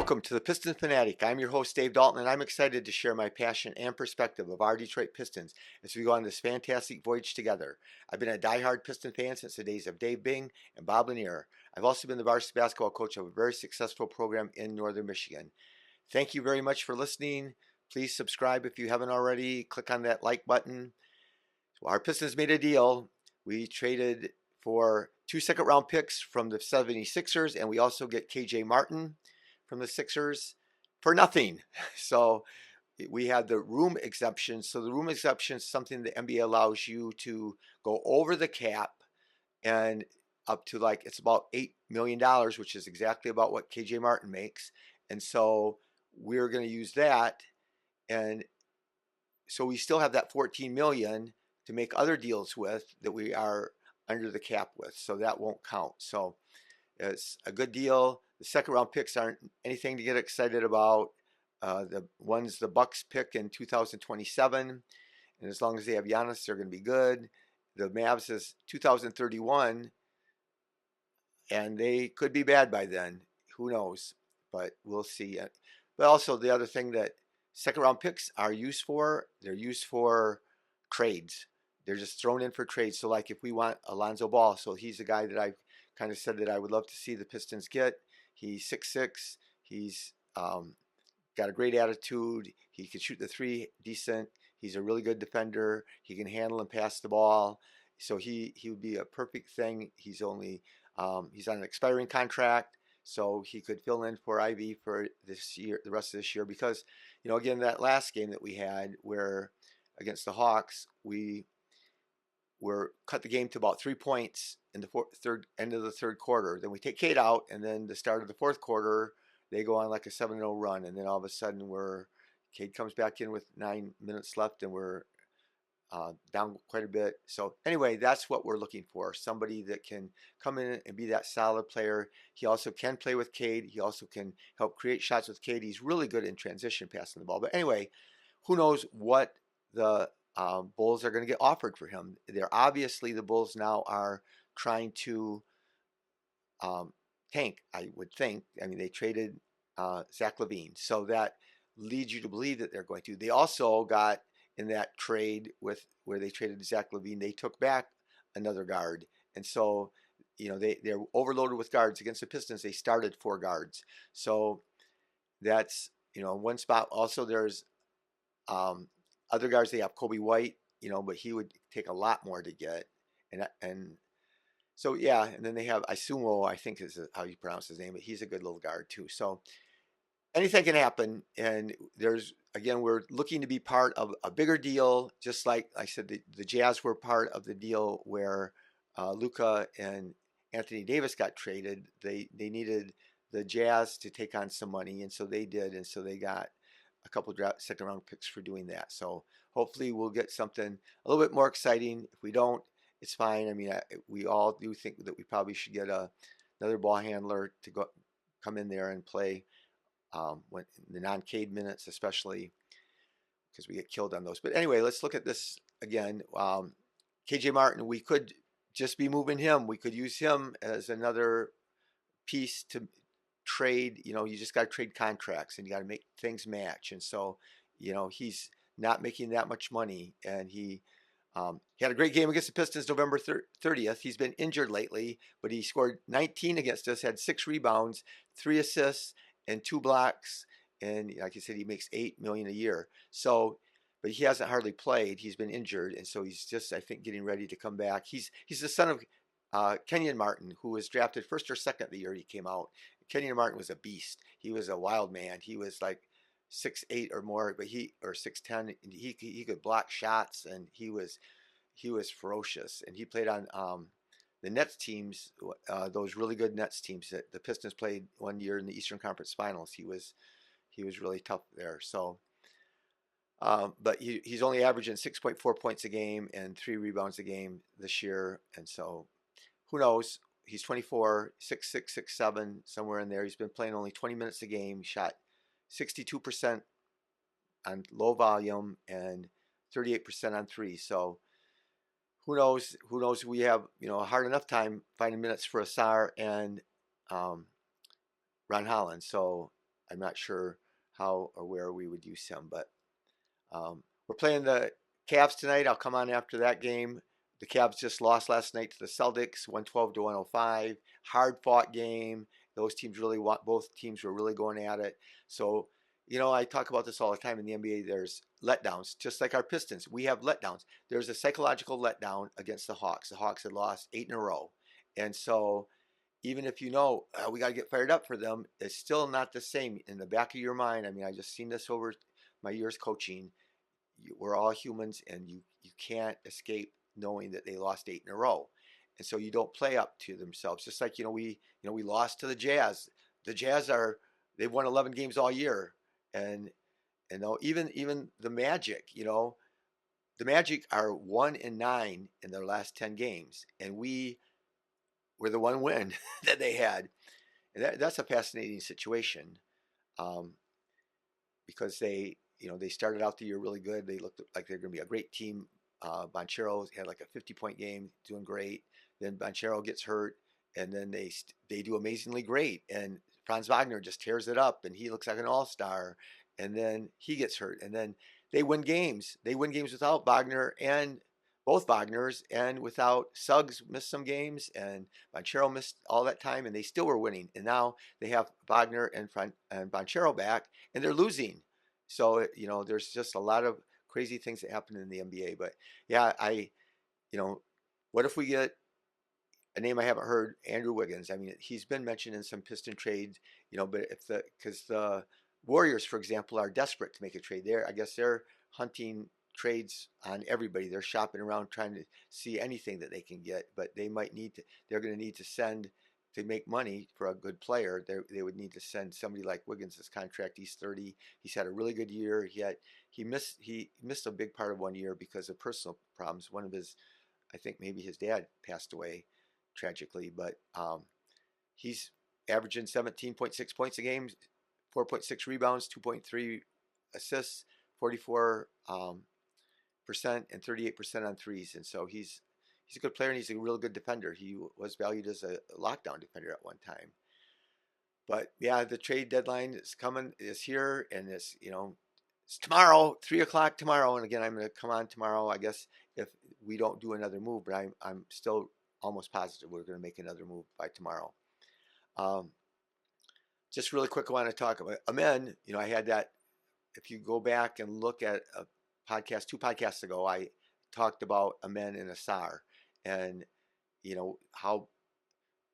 Welcome to the Pistons Fanatic. I'm your host, Dave Dalton, and I'm excited to share my passion and perspective of our Detroit Pistons as we go on this fantastic voyage together. I've been a diehard Piston fan since the days of Dave Bing and Bob Lanier. I've also been the varsity basketball coach of a very successful program in northern Michigan. Thank you very much for listening. Please subscribe if you haven't already. Click on that like button. So our Pistons made a deal. We traded for 2 second-round picks from the 76ers, and we also get KJ Martin from the Sixers for nothing. So we had the room exemption. So the room exemption is something the NBA allows you to go over the cap and up to it's about $8 million, which is exactly about what KJ Martin makes. And so we're going to use that. And so we still have that 14 million to make other deals with that we are under the cap with. So that won't count. So it's a good deal. The second round picks aren't anything to get excited about. The ones the Bucks pick in 2027, and as long as they have Giannis, they're going to be good. The Mavs is 2031, and they could be bad by then. Who knows? But we'll see. But also the other thing that second round picks are used for, they're used for trades. They're just thrown in for trades. So like if we want LONZO Ball, so he's a guy that I've kind of said that I would love to see the Pistons get. He's 6'6". He's got a great attitude. He can shoot the three decent. He's a really good defender. He can handle and pass the ball. So he would be a perfect thing. He's only he's on an expiring contract, so he could fill in for Ivy for this year, the rest of this year. Because again, that last game that we had where against the Hawks, we were cut the game to about 3 points in the end of the third quarter. Then we take Cade out, and then the start of the fourth quarter, they go on like a 7-0 run, and then all of a sudden Cade comes back in with 9 minutes left, and we're down quite a bit. So anyway, that's what we're looking for. Somebody that can come in and be that solid player. He also can play with Cade. He also can help create shots with Cade. He's really good in transition passing the ball. But anyway, who knows what the Bulls are going to get offered for him. They're obviously, the Bulls now are trying to tank, I would think. I mean, they traded Zach LaVine, so that leads you to believe that they're going to. They also got in that trade with where they traded Zach LaVine, they took back another guard, and so they're overloaded with guards. Against the Pistons, they started 4 guards, so that's one spot. Also, there's other guards. They have Kobe White, but he would take a lot more to get, and so yeah. And then they have Isumo, I think is how you pronounce his name, but he's a good little guard too. So anything can happen, and we're looking to be part of a bigger deal. Just like I said, the Jazz were part of the deal where Luka and Anthony Davis got traded. They needed the Jazz to take on some money, and so they did, and so they got a couple second round picks for doing that. So hopefully we'll get something a little bit more exciting. If we don't, it's fine. I mean, we all do think that we probably should get another ball handler to come in there and play when the non-Cade minutes, especially because we get killed on those. But anyway, let's look at this again. KJ Martin, we could just be moving him. We could use him as another piece to trade. You just got to trade contracts, and you got to make things match. And so he's not making that much money, and he had a great game against the Pistons November 30th. He's been injured lately, but he scored 19 against us, had 6 rebounds, 3 assists, and 2 blocks. And like I said, he makes $8 million a year. So, but he hasn't hardly played. He's been injured, and so he's just, I think, getting ready to come back. He's the son of Kenyon Martin, who was drafted first or second the year he came out. Kenyon Martin was a beast. He was a wild man. He was like 6'8" or more, but or 6'10". He could block shots, and he was ferocious. And he played on the Nets teams, those really good Nets teams that the Pistons played one year in the Eastern Conference Finals. He was really tough there. So, but he's only averaging 6.4 points a game and 3 rebounds a game this year. And so, who knows? He's 24, 6'6", 6'7", somewhere in there. He's been playing only 20 minutes a game. Shot 62% on low volume and 38% on 3. So who knows? Who knows? We have a hard enough time finding minutes for Asar and Ron Holland. So I'm not sure how or where we would use him, but we're playing the Cavs tonight. I'll come on after that game. The Cavs just lost last night to the Celtics, 112 to 105. Hard fought game. Those teams really want, both teams were really going at it. So, I talk about this all the time in the NBA. There's letdowns, just like our Pistons. We have letdowns. There's a psychological letdown against the Hawks. The Hawks had lost 8 in a row. And so, even if we got to get fired up for them, it's still not the same in the back of your mind. I mean, I just seen this over my years coaching. We're all humans, and you can't escape knowing that they lost 8 in a row, and so you don't play up to themselves. Just like we lost to the Jazz. The Jazz they've won 11 games all year, and even the Magic. The Magic are 1-9 in their last 10 games, and we were the one win that they had, and that's a fascinating situation. Um, because they started out the year really good. They looked like they're going to be a great team. Banchero had like a 50-point game, doing great. Then Banchero gets hurt, and then they do amazingly great. And Franz Wagner just tears it up, and he looks like an all-star. And then he gets hurt, and then they win games. They win games without Wagner and both Wagners, and without Suggs missed some games, and Banchero missed all that time, and they still were winning. And now they have Wagner and Banchero back, and they're losing. So there's just a lot of crazy things that happen in the NBA. But yeah, you know, what if we get a name I haven't heard, Andrew Wiggins? I mean, he's been mentioned in some Piston trades, but because the Warriors, for example, are desperate to make a trade. I guess they're hunting trades on everybody. They're shopping around trying to see anything that they can get, but they're going to need to send to make money for a good player. They would need to send somebody like Wiggins' contract. He's 30. He's had a really good year. He missed a big part of one year because of personal problems. One of his, I think maybe his dad passed away tragically, but he's averaging 17.6 points a game, 4.6 rebounds, 2.3 assists, 44 percent and 38% on threes. And so he's a good player, and he's a real good defender. He was valued as a lockdown defender at one time. But yeah, the trade deadline is here, and it's tomorrow, 3 o'clock tomorrow. And again, I'm going to come on tomorrow, I guess, if we don't do another move. But I'm still almost positive we're going to make another move by tomorrow. Just really quick, I want to talk about Amen. I had that. If you go back and look at a podcast, 2 podcasts ago, I talked about Amen and Asar, and how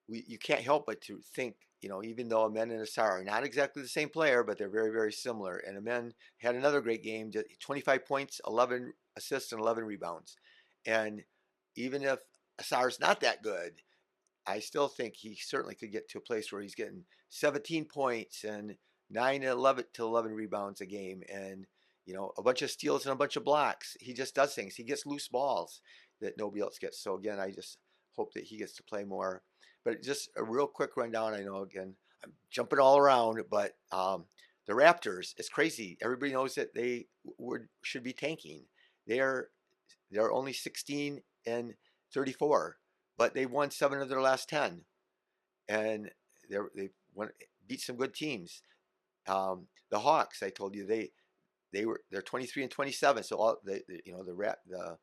you can't help but to think, even though Amen and Asar are not exactly the same player, but they're very, very similar. And Amen had another great game, 25 points, 11 assists, and 11 rebounds. And even if Asar's not that good, I still think he certainly could get to a place where he's getting 17 points and 9 to 11 rebounds a game, and a bunch of steals and a bunch of blocks. He just does things. He gets loose balls that nobody else gets. So again, I just hope that he gets to play more. But just a real quick rundown. I know, again, I'm jumping all around, but the Raptors, it's crazy. Everybody knows that they should be tanking. They're only 16 and 34, but they won 7 of their last 10, and they beat some good teams. The Hawks, I told you, they're 23 and 27. So all the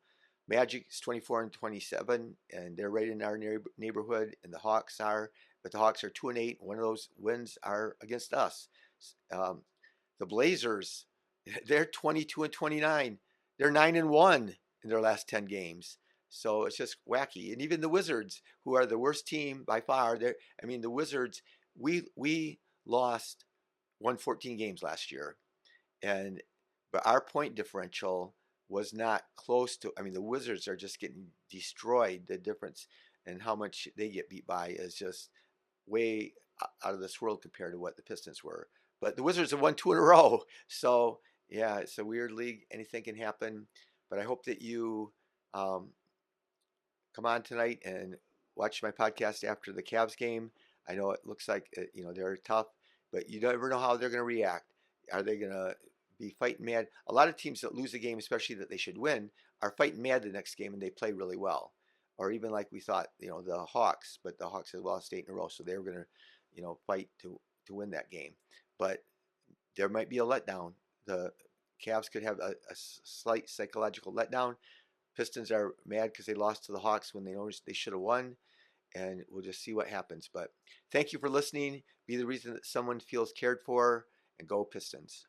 Magic is 24 and 27, and they're right in our neighborhood, and the Hawks are, but the Hawks are 2 and 8. One of those wins are against us. The Blazers, they're 22 and 29. They're 9 and 1 in their last 10 games. So it's just wacky. And even the Wizards, who are the worst team by far, the Wizards, we won 14 games last year, but our point differential was not close to. The Wizards are just getting destroyed. The difference and how much they get beat by is just way out of this world compared to what the Pistons were. But the Wizards have won 2 in a row. So yeah, it's a weird league. Anything can happen. But I hope that you come on tonight and watch my podcast after the Cavs game. I know it looks like they're tough, but you never know how they're going to react. Are they going to be fighting mad? A lot of teams that lose a game, especially that they should win, are fighting mad the next game, and they play really well. Or even like we thought, the Hawks, but the Hawks had lost 8 in a row, so they were going to, fight to win that game. But there might be a letdown. The Cavs could have a slight psychological letdown. Pistons are mad because they lost to the Hawks when they noticed they should have won, and we'll just see what happens. But thank you for listening. Be the reason that someone feels cared for, and go Pistons.